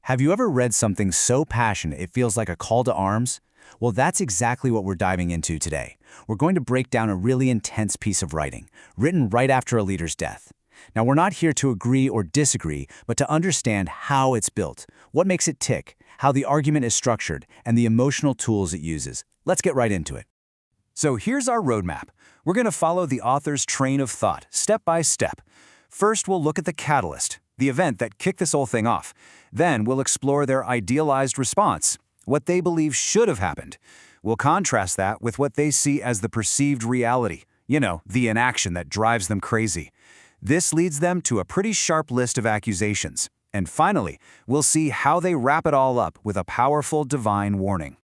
Have you ever read something so passionate it feels like a call to arms? Well, that's exactly what we're diving into today. We're going to break down a really intense piece of writing, written right after a leader's death. Now, we're not here to agree or disagree, but to understand how it's built, what makes it tick, how the argument is structured, and the emotional tools it uses. Let's get right into it. So here's our roadmap. We're going to follow the author's train of thought, step by step. First, we'll look at the catalyst, the event that kicked this whole thing off. Then we'll explore their idealized response, what they believe should have happened. We'll contrast that with what they see as the perceived reality, the inaction that drives them crazy. This leads them to a pretty sharp list of accusations. And finally, we'll see how they wrap it all up with a powerful divine warning.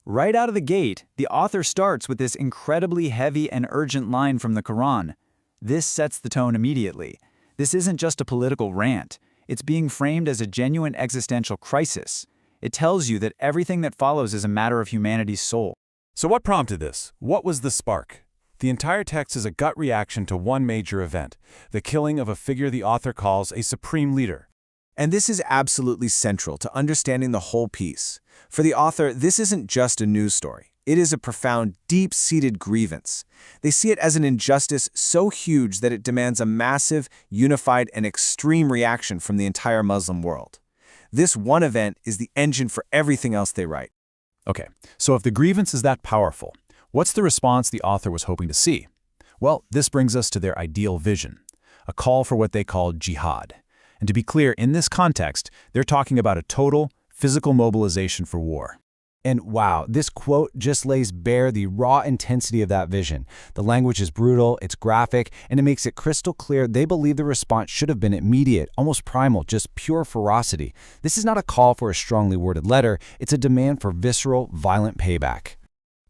Right out of the gate, the author starts with this incredibly heavy and urgent line from the Quran. This sets the tone immediately. This isn't just a political rant. It's being framed as a genuine existential crisis. It tells you that everything that follows is a matter of humanity's soul. So what prompted this? What was the spark? The entire text is a gut reaction to one major event, the killing of a figure the author calls a supreme leader. And this is absolutely central to understanding the whole piece. For the author, this isn't just a news story. It is a profound, deep-seated grievance. They see it as an injustice so huge that it demands a massive, unified, and extreme reaction from the entire Muslim world. This one event is the engine for everything else they write. Okay, so if the grievance is that powerful, what's the response the author was hoping to see? Well, this brings us to their ideal vision, a call for what they call jihad. And to be clear, in this context, they're talking about a total, physical mobilization for war. And wow, this quote just lays bare the raw intensity of that vision. The language is brutal, it's graphic, and it makes it crystal clear they believe the response should have been immediate, almost primal, just pure ferocity. This is not a call for a strongly worded letter, it's a demand for visceral, violent payback.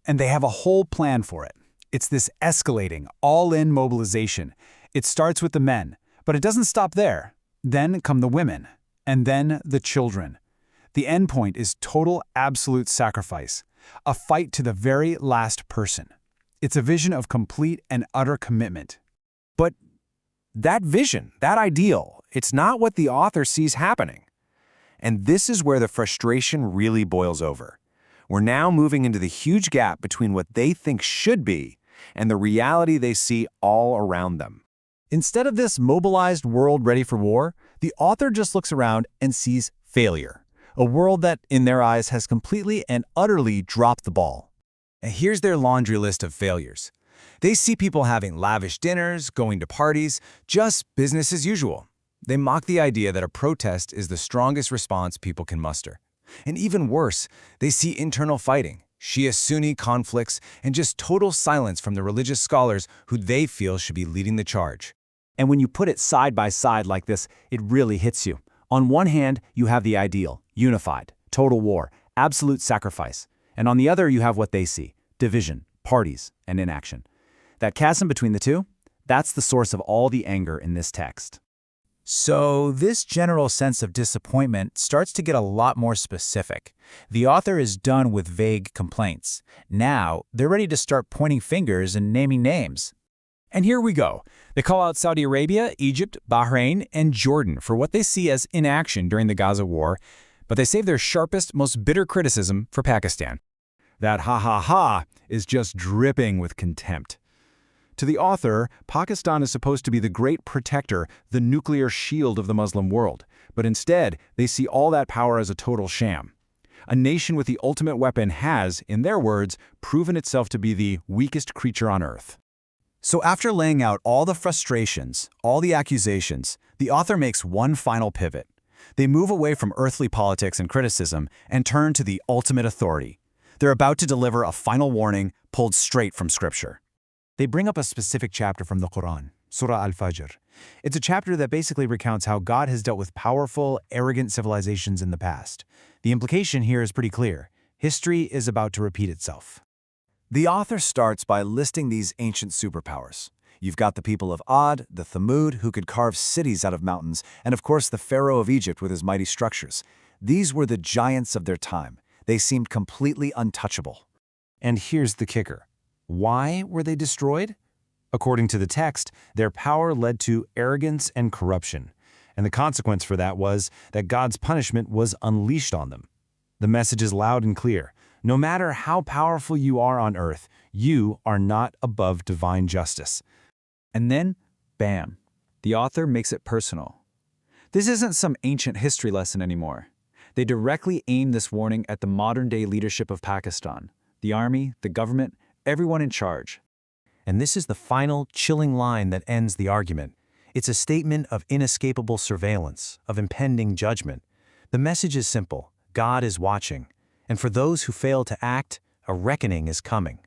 And they have a whole plan for it. It's this escalating, all-in mobilization. It starts with the men, but it doesn't stop there. Then come the women, and then the children. The endpoint is total, absolute sacrifice, a fight to the very last person. It's a vision of complete and utter commitment. But that vision, that ideal, it's not what the author sees happening. And this is where the frustration really boils over. We're now moving into the huge gap between what they think should be and the reality they see all around them. Instead of this mobilized world ready for war, the author just looks around and sees failure. A world that, in their eyes, has completely and utterly dropped the ball. And here's their laundry list of failures. They see people having lavish dinners, going to parties, just business as usual. They mock the idea that a protest is the strongest response people can muster. And even worse, they see internal fighting, Shia-Sunni conflicts, and just total silence from the religious scholars who they feel should be leading the charge. And when you put it side by side like this, it really hits you. On one hand, you have the ideal, unified, total war, absolute sacrifice. And on the other, you have what they see, division, parties, and inaction. That chasm between the two, that's the source of all the anger in this text. So this general sense of disappointment starts to get a lot more specific. The author is done with vague complaints. Now, they're ready to start pointing fingers and naming names. And here we go. They call out Saudi Arabia, Egypt, Bahrain, and Jordan for what they see as inaction during the Gaza war, but they save their sharpest, most bitter criticism for Pakistan. That ha is just dripping with contempt. To the author, Pakistan is supposed to be the great protector, the nuclear shield of the Muslim world, but instead, they see all that power as a total sham. A nation with the ultimate weapon has, in their words, proven itself to be the weakest creature on earth. So after laying out all the frustrations, all the accusations, the author makes one final pivot. They move away from earthly politics and criticism and turn to the ultimate authority. They're about to deliver a final warning pulled straight from Scripture. They bring up a specific chapter from the Quran, Surah Al-Fajr. It's a chapter that basically recounts how God has dealt with powerful, arrogant civilizations in the past. The implication here is pretty clear. History is about to repeat itself. The author starts by listing these ancient superpowers. You've got the people of Ad, the Thamud, who could carve cities out of mountains, and of course the Pharaoh of Egypt with his mighty structures. These were the giants of their time. They seemed completely untouchable. And here's the kicker. Why were they destroyed? According to the text, their power led to arrogance and corruption. And the consequence for that was that God's punishment was unleashed on them. The message is loud and clear. No matter how powerful you are on earth, you are not above divine justice. And then, bam, the author makes it personal. This isn't some ancient history lesson anymore. They directly aim this warning at the modern-day leadership of Pakistan, the army, the government, everyone in charge. And this is the final, chilling line that ends the argument. It's a statement of inescapable surveillance, of impending judgment. The message is simple: God is watching. And for those who fail to act, a reckoning is coming.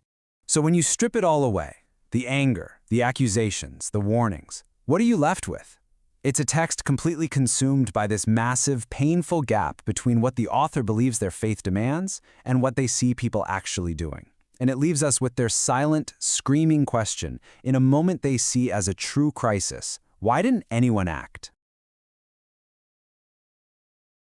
So when you strip it all away, the anger, the accusations, the warnings, what are you left with? It's a text completely consumed by this massive, painful gap between what the author believes their faith demands and what they see people actually doing. And it leaves us with their silent, screaming question in a moment they see as a true crisis: why didn't anyone act?